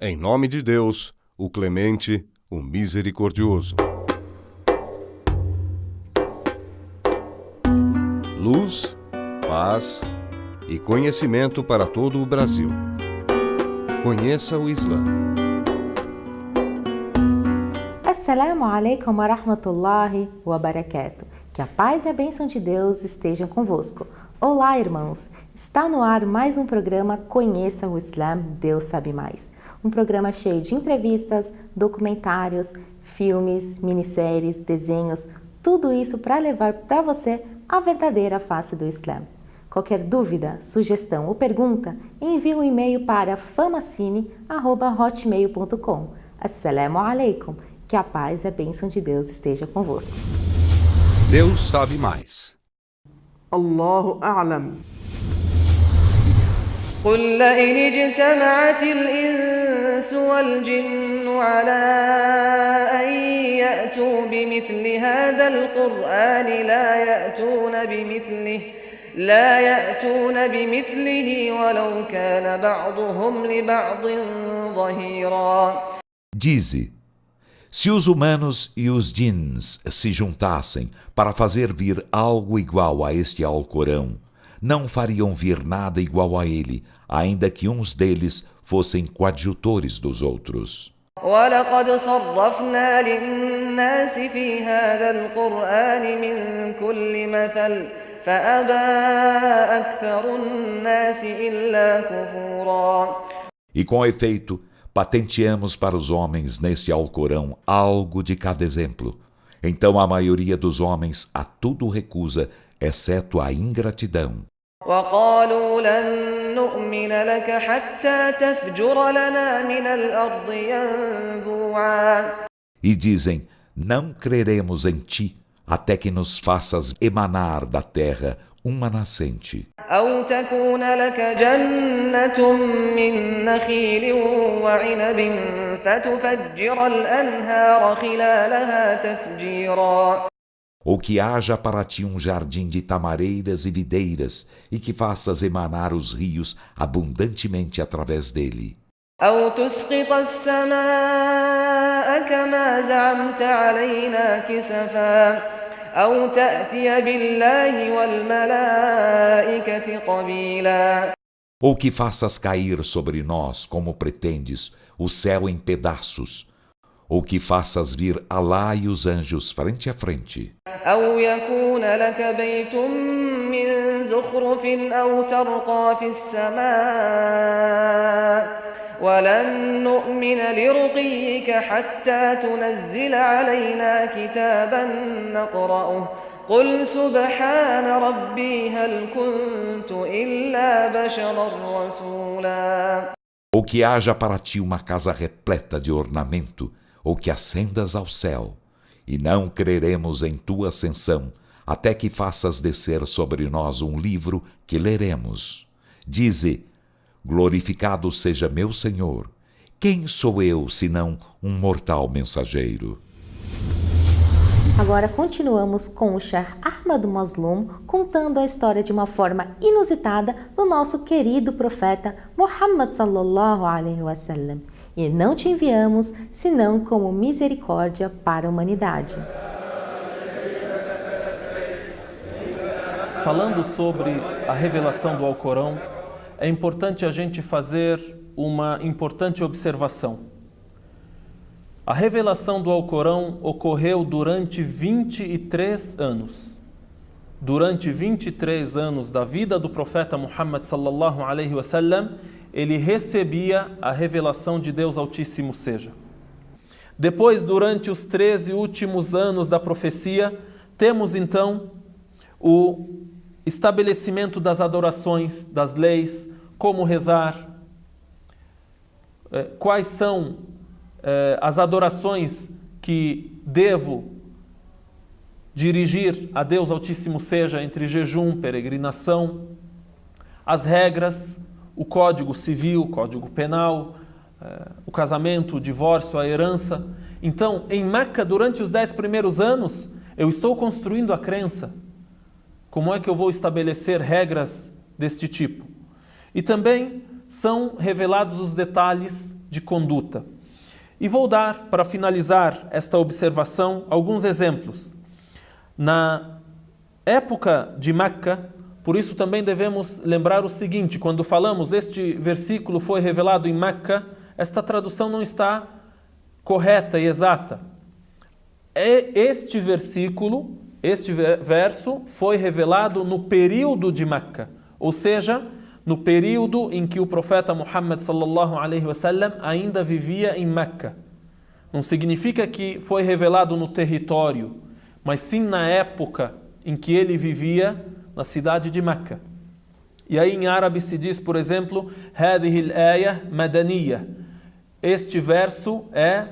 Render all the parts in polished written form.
Em nome de Deus, o Clemente, o Misericordioso. Luz, paz e conhecimento para todo o Brasil. Conheça o Islã. Assalamu alaikum wa rahmatullahi wa barakatuh. Que a paz e a bênção de Deus estejam convosco. Olá, irmãos! Está no ar mais um programa Conheça o Islã, Deus Sabe Mais. Um programa cheio de entrevistas, documentários, filmes, minisséries, desenhos, tudo isso para levar para você a verdadeira face do Islã. Qualquer dúvida, sugestão ou pergunta, envie um e-mail para famacine@hotmail.com. Assalamu alaikum. Que a paz e a bênção de Deus esteja convosco. Deus sabe mais. الله أعلم. قل لئن اجتمعت الإنس والجن على أن يأتوا بمثل هذا القرآن لا يأتون بمثله ولو كان بعضهم لبعض ظهيرا. Dize, se os humanos e os djinns se juntassem para fazer vir algo igual a este Alcorão, não fariam vir nada igual a ele, ainda que uns deles fossem coadjutores dos outros. وَلَقَدْ صَرَّفْنَا لِلنَّاسِ فِي هَذَا الْقُرْآنِ مِنْ كُلِّ مَثَلٍ فَأَبَى أَكْثَرُ النَّاسِ إِلَّا كُفُورًا. E com efeito, patenteamos para os homens neste Alcorão algo de cada exemplo. Então a maioria dos homens a tudo recusa, exceto a ingratidão. وَقَالُوا لَن نُّؤْمِنَ لَكَ حَتَّى تَفْجُرَ لَنَا مِنَ الْأَرْضِ يَنبُوعًا. E dizem, não creremos em ti, até que nos faças emanar da terra uma nascente. أَوْ تَكُونَ لَكَ جَنَّةٌ مِّن نَّخِيلٍ وَعِنَبٍ فَتُفَجِّرَ الْأَنْهَارَ خِلَالَهَا تَفْجِيرًا. Ou que haja para ti um jardim de tamareiras e videiras, e que faças emanar os rios abundantemente através dele. أَوْ تُسْقِطَ السَّمَاءَ كَمَا زَعَمْتَ عَلَيْنَا كِسَفًا أَوْ تَأْتِيَ بِاللَّهِ وَالْمَلَائِكَةِ قَبِيلًا. Ou que faças cair sobre nós, como pretendes, o céu em pedaços, ou que faças vir Alá e os anjos frente a frente. أَوْ يَكُونَ لَكَ بَيْتٌ مِّن زُخْرُفٍ أَوْ تَرْقَىٰ فِي السَّمَاءِ وَلَن نُّؤْمِنَ لِرُقِيِّكَ حَتَّىٰ تُنَزِّلَ عَلَيْنَا كِتَابًا نَّقْرَؤُهُ قُلْ سُبْحَانَ رَبِّي هَلْ كُنتُ إِلَّا بَشَرًا رَّسُولًا. Ou que haja para ti uma casa repleta de ornamento, ou que ascendas ao céu, e não creremos em tua ascensão, até que faças descer sobre nós um livro que leremos. Dize, glorificado seja meu Senhor, quem sou eu, senão um mortal mensageiro? Agora continuamos com o Sheikh Ahmad Mazloum contando a história de uma forma inusitada do nosso querido profeta Muhammad sallallahu alaihi wasallam. E não te enviamos senão como misericórdia para a humanidade. Falando sobre a revelação do Alcorão, é importante a gente fazer uma importante observação. A revelação do Alcorão ocorreu durante 23 anos. Durante 23 anos da vida do profeta Muhammad sallallahu alaihi wasallam, ele recebia a revelação de Deus Altíssimo seja. Depois, durante os 13 últimos anos da profecia, temos então o estabelecimento das adorações, das leis, como rezar, quais são as adorações que devo dirigir a Deus Altíssimo seja entre jejum, peregrinação, as regras, o código civil, o código penal, o casamento, o divórcio, a herança. Então, em Meca, durante os 10 primeiros anos, eu estou construindo a crença. Como é que eu vou estabelecer regras deste tipo? E também são revelados os detalhes de conduta. E vou dar, para finalizar esta observação, alguns exemplos. Na época de Meca, por isso também devemos lembrar o seguinte: quando falamos este versículo foi revelado em Meca, esta tradução não está correta e exata. Este versículo, este verso foi revelado no período de Meca, ou seja, no período em que o profeta Muhammad sallallahu alaihi wasallam ainda vivia em Meca. Não significa que foi revelado no território, mas sim na época em que ele vivia na cidade de Meca. E aí em árabe se diz, por exemplo, هذه الآية مدنية. Este verso é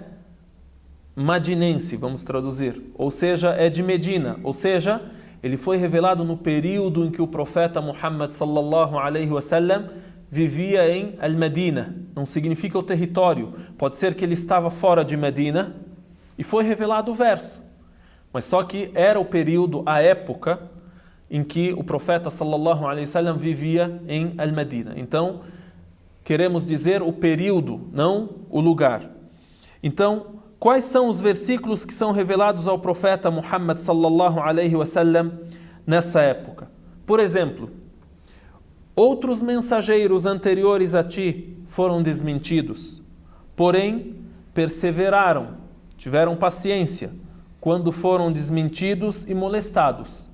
madinense, vamos traduzir, ou seja, é de Medina, ou seja, ele foi revelado no período em que o profeta Muhammad sallallahu alaihi wasallam vivia em Al-Madina. Não significa o território, pode ser que ele estava fora de Medina e foi revelado o verso, mas só que era o período, a época em que o profeta sallallahu alaihi wasallam vivia em Al-Madina. Então, queremos dizer o período, não o lugar. Então, quais são os versículos que são revelados ao profeta Muhammad sallallahu alaihi wasallam nessa época? Por exemplo, outros mensageiros anteriores a ti foram desmentidos, porém perseveraram, tiveram paciência quando foram desmentidos e molestados,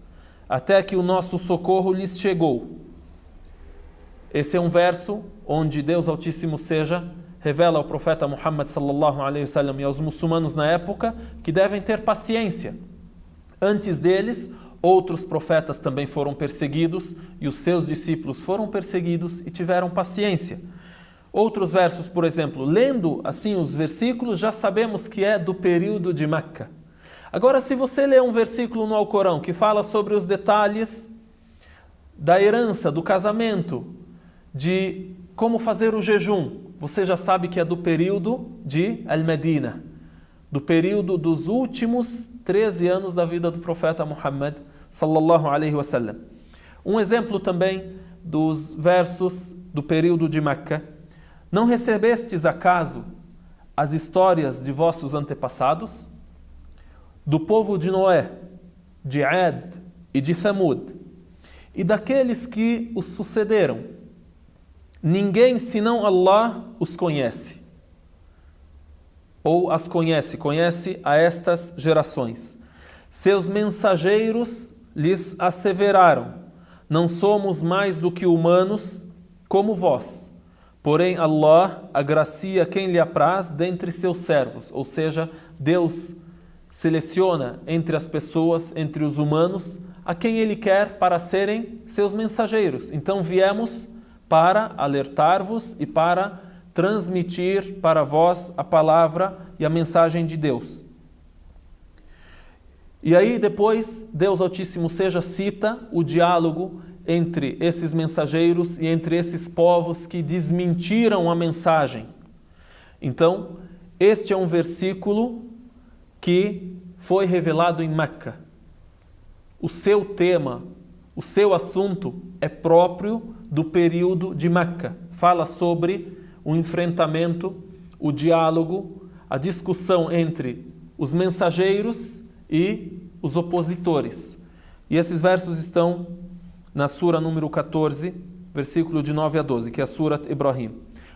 até que o nosso socorro lhes chegou. Esse é um verso onde Deus Altíssimo seja revela ao profeta Muhammad sallallahu alaihi wasallam e aos muçulmanos na época que devem ter paciência. Antes deles, outros profetas também foram perseguidos e os seus discípulos foram perseguidos e tiveram paciência. Outros versos, por exemplo, lendo assim os versículos, já sabemos que é do período de Meca. Agora, se você lê um versículo no Alcorão que fala sobre os detalhes da herança, do casamento, de como fazer o jejum, você já sabe que é do período de Al-Madina, do período dos últimos 13 anos da vida do profeta Muhammad sallallahu alaihi wasallam. Um exemplo também dos versos do período de Meca. Não recebestes acaso as histórias de vossos antepassados? Do povo de Noé, de Ad e de Thamud, e daqueles que os sucederam. Ninguém senão Allah os conhece, ou as conhece a estas gerações. Seus mensageiros lhes asseveraram: não somos mais do que humanos como vós, porém Allah agracia quem lhe apraz dentre seus servos, ou seja, Deus seleciona entre as pessoas, entre os humanos, a quem Ele quer para serem seus mensageiros. Então viemos para alertar-vos e para transmitir para vós a palavra e a mensagem de Deus. E aí depois, Deus Altíssimo seja cita o diálogo entre esses mensageiros e entre esses povos que desmentiram a mensagem. Então, este é um versículo que foi revelado em Meca. O seu tema, o seu assunto é próprio do período de Meca. Fala sobre o enfrentamento, o diálogo, a discussão entre os mensageiros e os opositores. E esses versos estão na sura número 14, versículo de 9 a 12, que é a Surat Ibrahim.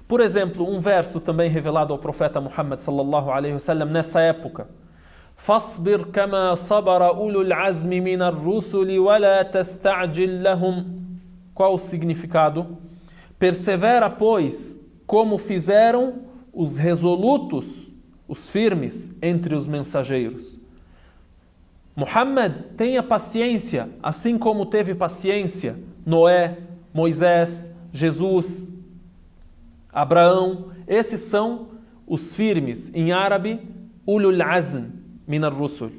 Por exemplo, um verso também revelado ao profeta Muhammad sallallahu alaihi wasallam nessa época: فاصبر كما صبر أولو العزم من الرسل ولا تستعجل لهم. Qual o significado? Persevera, pois, como fizeram os resolutos, os firmes entre os mensageiros. Muhammad, tenha paciência, assim como teve paciência Noé, Moisés, Jesus, Abraão. Esses são os firmes, em árabe, ulul azm min ar-rusul.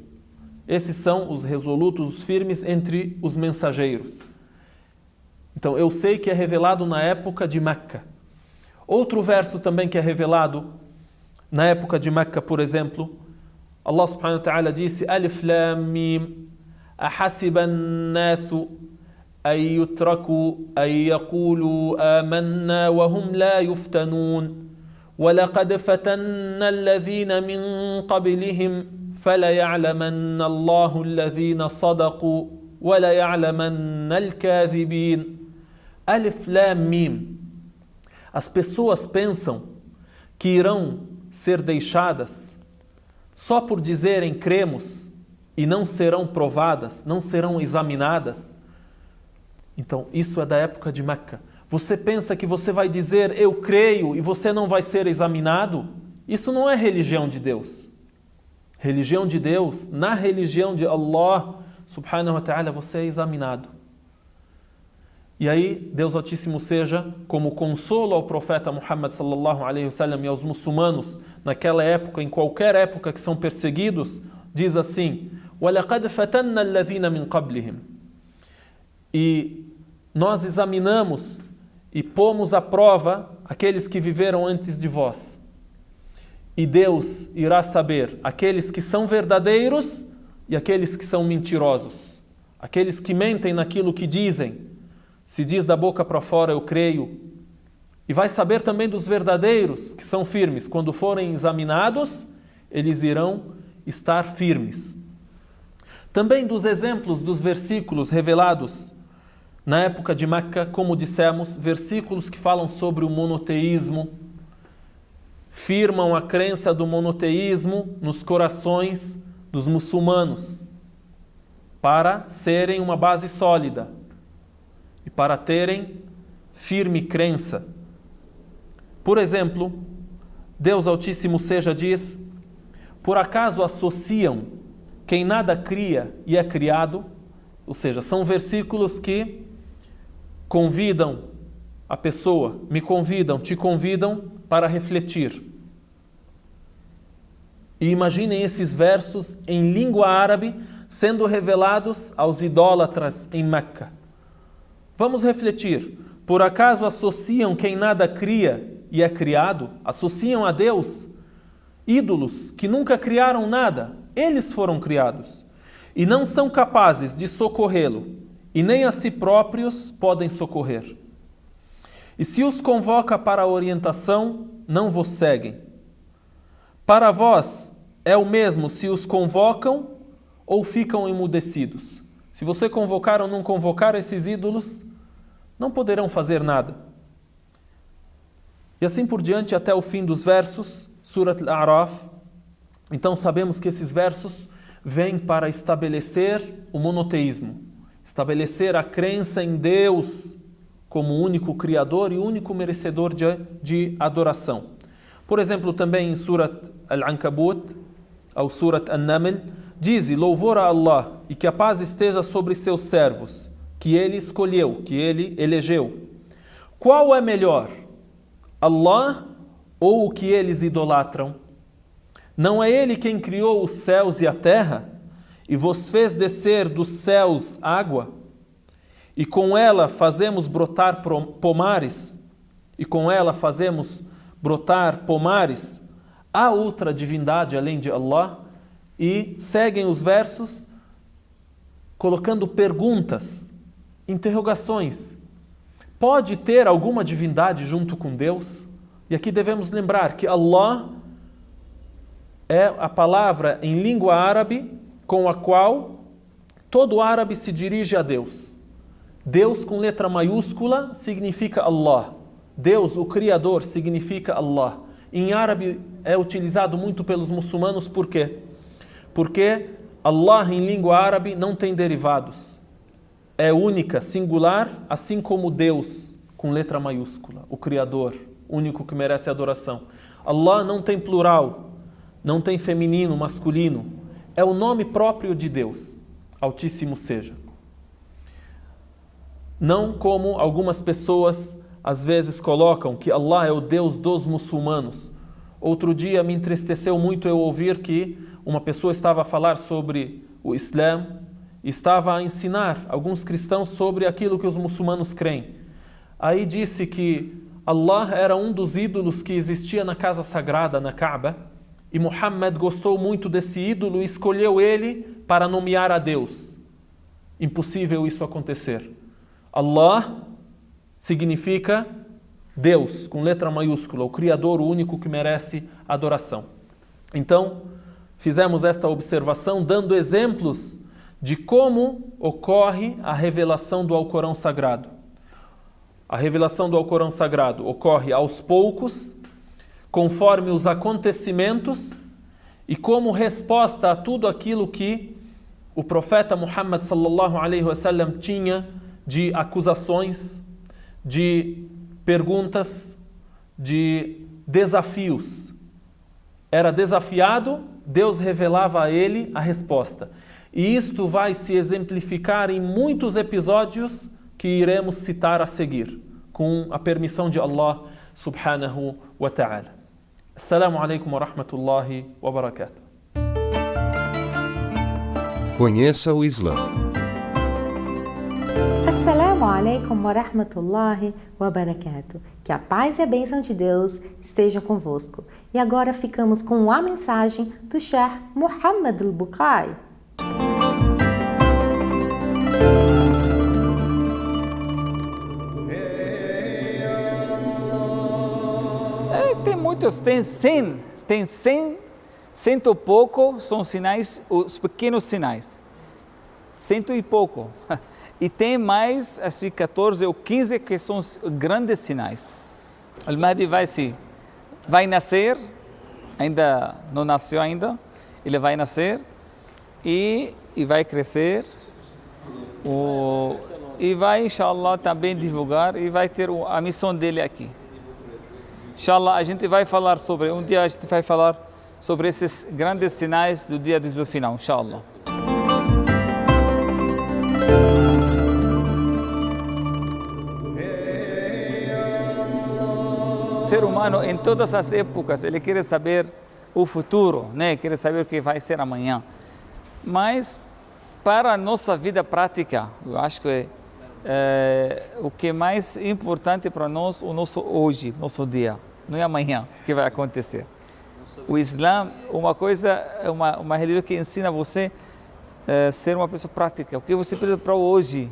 Esses são os resolutos, os firmes entre os mensageiros. Então, eu sei que é revelado na época de Meca. Outro verso também que é revelado na época de Meca, por exemplo, Allah subhanahu wa ta'ala disse: Alif Lam Mim, ahasiba an-nasu an yutraku an yaqulu amanna wa hum la yuftanun وَلَقَدْ فَتَنَّ الَّذِينَ مِنْ قَبْلِهِمْ فَلَيَعْلَمَنَّ اللَّهُ الَّذِينَ صَدَقُوا وَلَيَعْلَمَنَّ الْكَاذِبِينَ. Alif Lam Mim. As pessoas pensam que irão ser deixadas só por dizerem cremos e não serão provadas, não serão examinadas. Então, isso é da época de Meca. Você pensa que você vai dizer eu creio e você não vai ser examinado? Isso não é religião de Deus. Religião de Deus, na religião de Allah subhanahu wa ta'ala, você é examinado. E aí, Deus Altíssimo seja, como consolo ao profeta Muhammad sallallahu alaihi wasallam e aos muçulmanos naquela época, em qualquer época que são perseguidos, diz assim: وَلَقَدْ فَتَنَّ الَّذِينَ مِنْ قَبْلِهِمْ. E nós examinamos e pomos à prova aqueles que viveram antes de vós. E Deus irá saber aqueles que são verdadeiros e aqueles que são mentirosos. Aqueles que mentem naquilo que dizem. Se diz da boca para fora, eu creio. E vai saber também dos verdadeiros, que são firmes. Quando forem examinados, eles irão estar firmes. Também dos exemplos dos versículos revelados na época de Meca, como dissemos, versículos que falam sobre o monoteísmo, firmam a crença do monoteísmo nos corações dos muçulmanos, para serem uma base sólida e para terem firme crença. Por exemplo, Deus Altíssimo seja diz: por acaso associam quem nada cria e é criado? Ou seja, são versículos que convidam a pessoa, me convidam, te convidam para refletir. E imaginem esses versos em língua árabe sendo revelados aos idólatras em Meca. Vamos refletir. Por acaso associam quem nada cria e é criado? Associam a Deus ídolos que nunca criaram nada. Eles foram criados. E não são capazes de socorrê-lo. E nem a si próprios podem socorrer. E se os convoca para a orientação, não vos seguem. Para vós é o mesmo se os convocam ou ficam emudecidos. Se você convocar ou não convocar esses ídolos, não poderão fazer nada. E assim por diante até o fim dos versos, Surat Al-A'raf. Então sabemos que esses versos vêm para estabelecer o monoteísmo, estabelecer a crença em Deus como único Criador e único merecedor de adoração. Por exemplo, também em Surat Al-Ankabut, ou Surat An-Naml, diz: louvor a Allah e que a paz esteja sobre seus servos, que Ele escolheu, que Ele elegeu. Qual é melhor, Allah ou o que eles idolatram? Não é Ele quem criou os céus e a terra e vos fez descer dos céus água? E com ela fazemos brotar pomares? E com ela fazemos brotar pomares? Há outra divindade além de Allah? E seguem os versos colocando perguntas, interrogações. Pode ter alguma divindade junto com Deus? E aqui devemos lembrar que Allah é a palavra em língua árabe com a qual todo árabe se dirige a Deus. Deus com letra maiúscula significa Allah. Deus, o Criador, significa Allah. Em árabe é utilizado muito pelos muçulmanos, por quê? Porque Allah em língua árabe não tem derivados. É única, singular, assim como Deus, com letra maiúscula, o Criador, único que merece adoração. Allah não tem plural, não tem feminino, masculino. É o nome próprio de Deus, Altíssimo seja. Não como algumas pessoas às vezes colocam que Allah é o Deus dos muçulmanos. Outro dia me entristeceu muito eu ouvir que uma pessoa estava a falar sobre o Islã e estava a ensinar alguns cristãos sobre aquilo que os muçulmanos creem. Aí disse que Allah era um dos ídolos que existia na casa sagrada, na Kaaba, e Muhammad gostou muito desse ídolo e escolheu ele para nomear a Deus. Impossível isso acontecer. Allah significa Deus, com letra maiúscula, o Criador, o único que merece adoração. Então, fizemos esta observação dando exemplos de como ocorre a revelação do Alcorão Sagrado. A revelação do Alcorão Sagrado ocorre aos poucos, conforme os acontecimentos e como resposta a tudo aquilo que o profeta Muhammad sallallahu alaihi wasallam tinha de acusações, de perguntas, de desafios. Era desafiado, Deus revelava a ele a resposta. E isto vai se exemplificar em muitos episódios que iremos citar a seguir, com a permissão de Allah subhanahu wa ta'ala. Assalamu alaikum wa rahmatullahi wa barakatuh. Conheça o Islã. Assalamu alaikum wa rahmatullahi wa barakatuh. Que a paz e a bênção de Deus estejam convosco. E agora ficamos com a mensagem do Sheikh Muhammad al-Bukhari. Tem muitos, tem 100, cento e pouco são sinais, os pequenos sinais. Cento e pouco. E tem mais, assim, 14 ou 15 que são os grandes sinais. O Mahdi vai nascer, ainda não nasceu ainda, ele vai nascer e vai crescer. E vai, inshallah, também divulgar e vai ter a missão dele aqui. Inshallah, a gente vai falar sobre, um dia a gente vai falar sobre esses grandes sinais do dia do final, inshallah. O ser humano, em todas as épocas, ele quer saber o futuro, né? Quer saber o que vai ser amanhã. Mas, para a nossa vida prática, eu acho que o que é mais importante para nós, o nosso hoje, nosso dia, não é amanhã que vai acontecer. O Islã, uma religião que ensina você a ser uma pessoa prática, o que você precisa para hoje.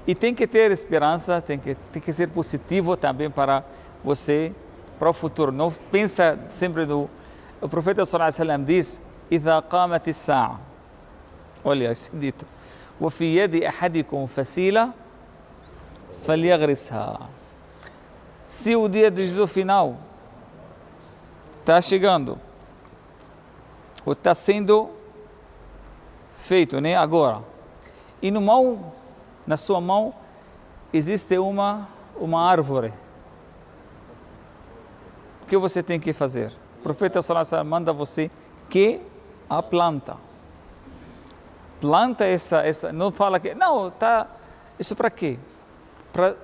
E tem que ter esperança, tem que ser positivo também para você, para o futuro. Não pensa sempre no... O profeta sallallahu alaihi wasallam diz: "Idha qamat as-sa'a", olha, esse dito, وفي يد أحدكم فسيلة فليغرسها. Se o dia do juízo final está chegando, ou está sendo feito, né, agora, e na sua mão existe uma árvore, o que você tem que fazer? O profeta sallallahu alaihi wasallam manda você que a planta essa, não fala que, não, tá, isso para quê? Para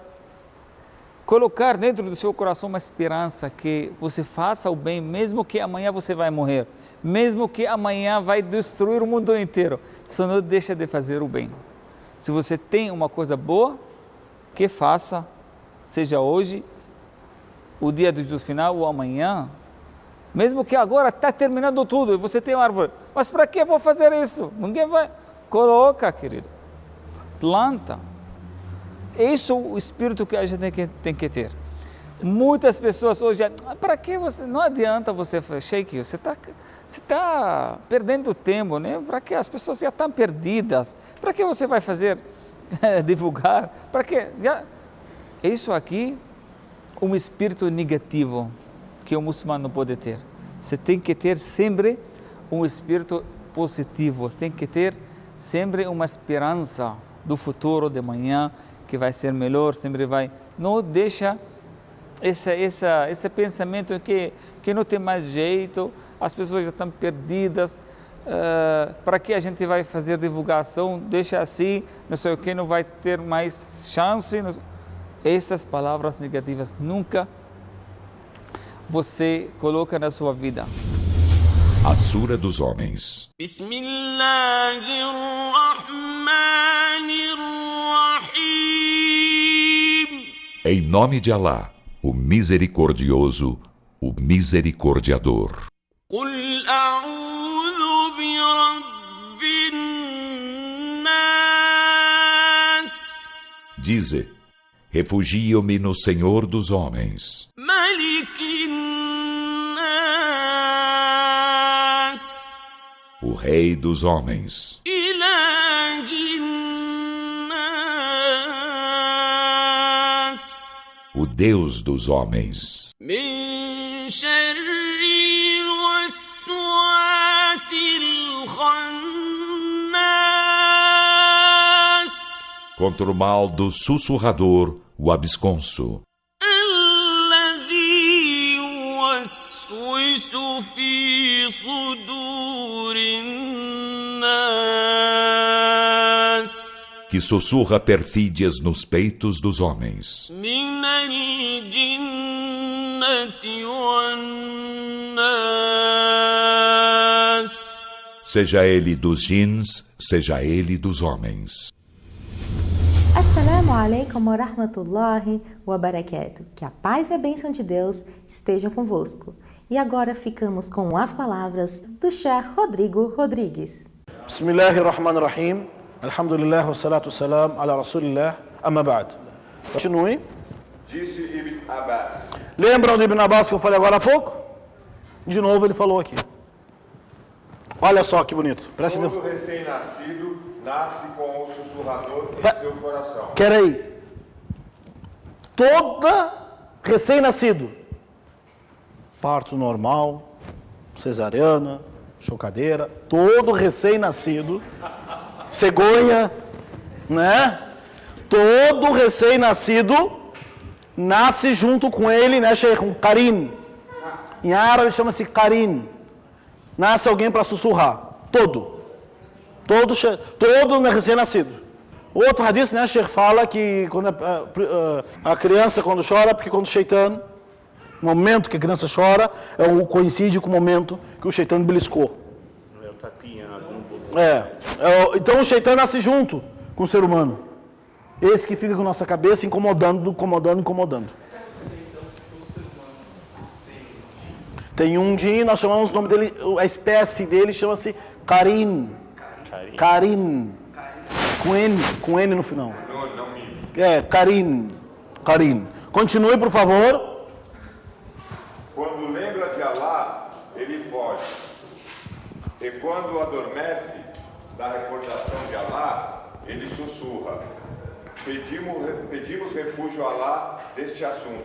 colocar dentro do seu coração uma esperança que você faça o bem, mesmo que amanhã você vai morrer, mesmo que amanhã vai destruir o mundo inteiro, só não deixa de fazer o bem. Se você tem uma coisa boa, que faça, seja hoje, o dia do juízo final ou amanhã, mesmo que agora está terminando tudo e você tem uma árvore, mas para que eu vou fazer isso? Ninguém vai... Coloca, querido, planta. Esse é o espírito que a gente tem que ter. Muitas pessoas hoje, para que você, não adianta você, Sheikh, você está perdendo tempo, né? Para que as pessoas já estão perdidas? Para que você vai fazer, divulgar? Para que? Isso aqui, um espírito negativo que o muçulmano não pode ter. Você tem que ter sempre um espírito positivo, tem que ter sempre uma esperança do futuro de manhã, que vai ser melhor, sempre vai. Não deixa esse pensamento que não tem mais jeito, as pessoas já estão perdidas, para que a gente vai fazer divulgação, deixa assim, não sei o que, não vai ter mais chance. Essas palavras negativas nunca você coloca na sua vida. A Sura dos Homens. Em nome de Alá, o Misericordioso, o Misericordiador. Dize: Refugio-me no Senhor dos homens, o Rei dos homens, o Deus dos homens, contra o mal do sussurrador, o absconso, que sussurra perfídias nos peitos dos homens, seja ele dos jins, seja ele dos homens. Assalamu alaikum wa rahmatullahi wa barakatuh. Que a paz e a bênção de Deus estejam convosco. E agora ficamos com as palavras do Sheikh Rodrigo Rodrigues. Bismillahirrahmanirrahim. Alhamdulillah wa salatu salam ala rasulillah. Amma ba'd. Continue. Disse Ibn Abbas. Lembram do Ibn Abbas que eu falei agora há pouco? De novo ele falou aqui. Olha só que bonito. Presta atenção. Todo recém-nascido nasce com o sussurrador em seu coração. Peraí. Toda recém-nascido. Parto normal, cesariana, chocadeira. Todo recém-nascido. Cegonha, né? Todo recém-nascido nasce junto com ele, né, Sheikh? Um Karin. Em árabe chama-se Karin. Nasce alguém para sussurrar. Todo recém-nascido. Outro hadith, né, Sheikh, fala que quando a criança quando chora, porque quando o Shaitan, o momento que a criança chora, coincide com o momento que o Shaitan beliscou. É o tapinha. Então o Shaitan nasce junto com o ser humano. Esse que fica com a nossa cabeça incomodando. Tem um jin, nós chamamos o nome dele, a espécie dele chama-se Karin. Karin. Com N no final. Karin. Continue, por favor. Quando lembra de Allah, ele foge. E quando adormece da recordação de Allah, ele sussurra. Pedimos refúgio a Allah deste assunto.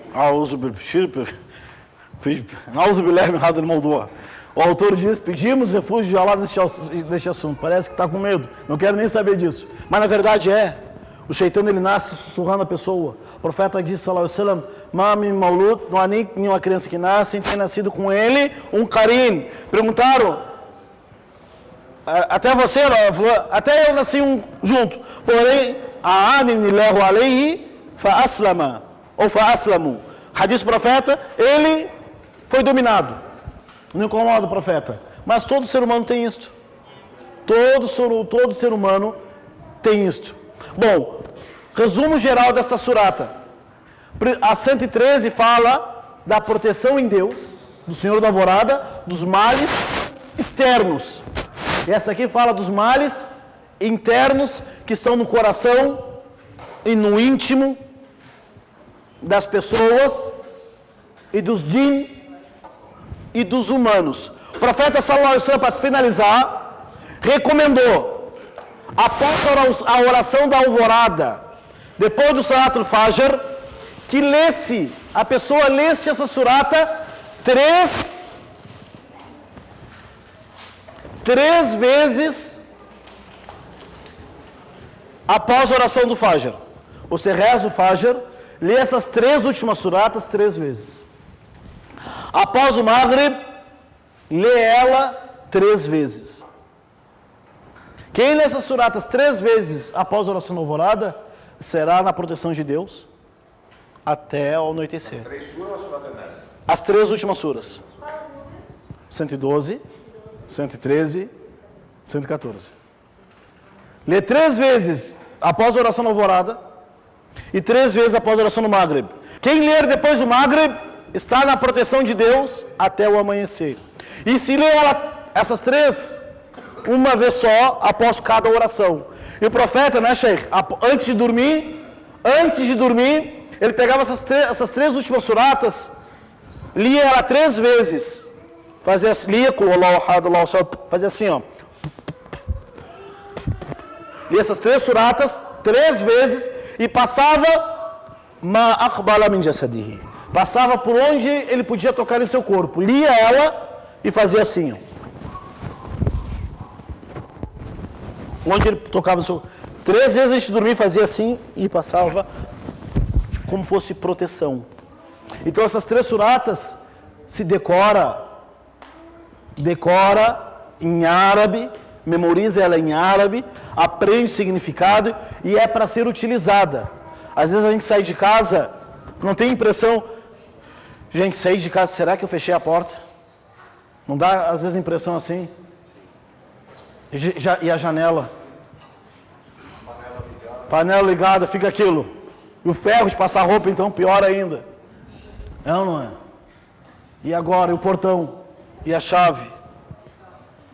O autor diz, pedimos refúgio de Allah deste assunto. Parece que está com medo, não quero nem saber disso. Mas na verdade o Shaitan ele nasce sussurrando a pessoa. O profeta disse, sallallahu alaihi wasallam, Ma min maulud, não há nem nenhuma criança que nasce sem ter nascido com ele um Karin. Perguntaram, até você, até eu nasci junto. Porém, a'aninillahu alayhi fa-aslama, ou fa-aslamu. Hadith do profeta, ele foi dominado. Não incomoda o profeta. Mas todo ser humano tem isto. Todo ser humano tem isto. Bom, resumo geral dessa surata. A 113 fala da proteção em Deus, do Senhor da Alvorada, dos males externos. E essa aqui fala dos males internos que estão no coração e no íntimo das pessoas e dos jinn e dos humanos. O profeta sallallahu alaihi wasallam, para finalizar, recomendou, após a oração da alvorada, depois do Salatul Fajr, que a pessoa lesse essa surata três vezes após a oração do Fajr. Você reza o Fajr, lê essas 3 últimas suratas 3 vezes. Após o Maghrib, lê ela 3 vezes. Quem lê essas suratas 3 vezes após a oração da alvorada, será na proteção de Deus até ao anoitecer. As 3 suras ou a surata nessa? As 3 últimas suras. 112, 113, 114. Lê 3 vezes após a oração da alvorada e 3 vezes após a oração do Maghrib. Quem ler depois do Maghrib está na proteção de Deus até o amanhecer. E se lê essas 3 uma vez só após cada oração. E o profeta, né, Sheikh, antes de dormir, ele pegava essas três últimas suratas, lia ela 3 vezes, fazia assim, lia com Allahu Ahad, Allahu Samad, fazia assim, ó. Lia essas 3 suratas 3 vezes e passava ma aqbala min jasadihi. Passava por onde ele podia tocar em seu corpo. Lia ela e fazia assim, ó. Onde ele tocava o seu... 3 vezes a gente dormia e fazia assim e passava tipo, como fosse proteção. Então essas 3 suratas se decora em árabe, memoriza ela em árabe, aprende o significado e é para ser utilizada. Às vezes a gente sai de casa, não tem impressão, gente, saí de casa, será que eu fechei a porta? Não dá às vezes impressão assim? E a janela? Panela ligada, fica aquilo. E o ferro de passar roupa, então, pior ainda. É ou não é? E agora, e o portão? E a chave?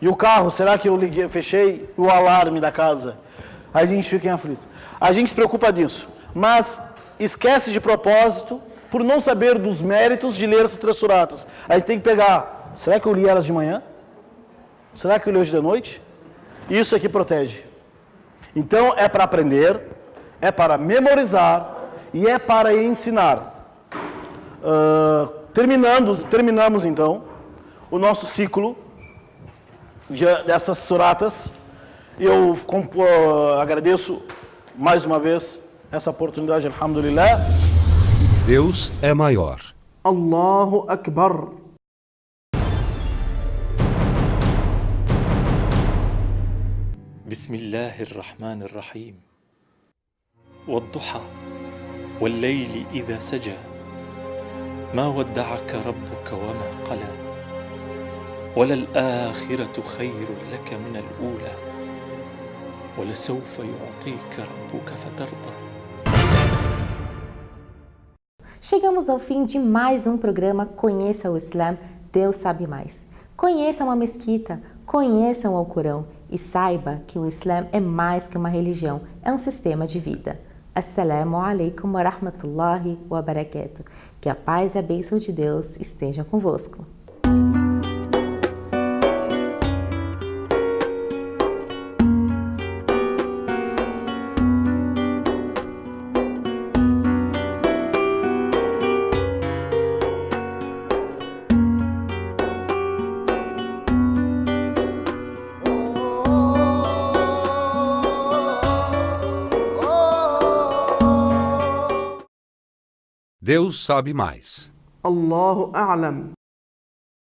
E o carro, será que eu liguei, fechei? O alarme da casa? Aí a gente fica em aflito. A gente se preocupa disso, mas esquece de propósito por não saber dos méritos de ler essas 3 suratas. A gente tem que pegar, será que eu li elas de manhã? Será que eu li hoje de noite? Isso aqui protege. Então é para aprender, é para memorizar e é para ensinar. Terminamos então o nosso ciclo dessas suratas. Eu agradeço mais uma vez essa oportunidade, alhamdulillah. Deus é maior. Allahu Akbar. بسم الله الرحمن الرحيم والضحى والليل إذا سجى ما ودعك ربك وما قلى وللآخرة خير لك من الأولى ولسوف يعطيك ربك فترضى. Chegamos ao fim de mais um programa Conheça o Islã, Deus sabe mais. Conheça uma mesquita, conheça o Alcorão e saiba que o Islã é mais que uma religião, é um sistema de vida. Assalamu alaikum wa rahmatullahi wa barakatuh. Que a paz e a bênção de Deus estejam convosco. Deus sabe mais. Allahu A'lam.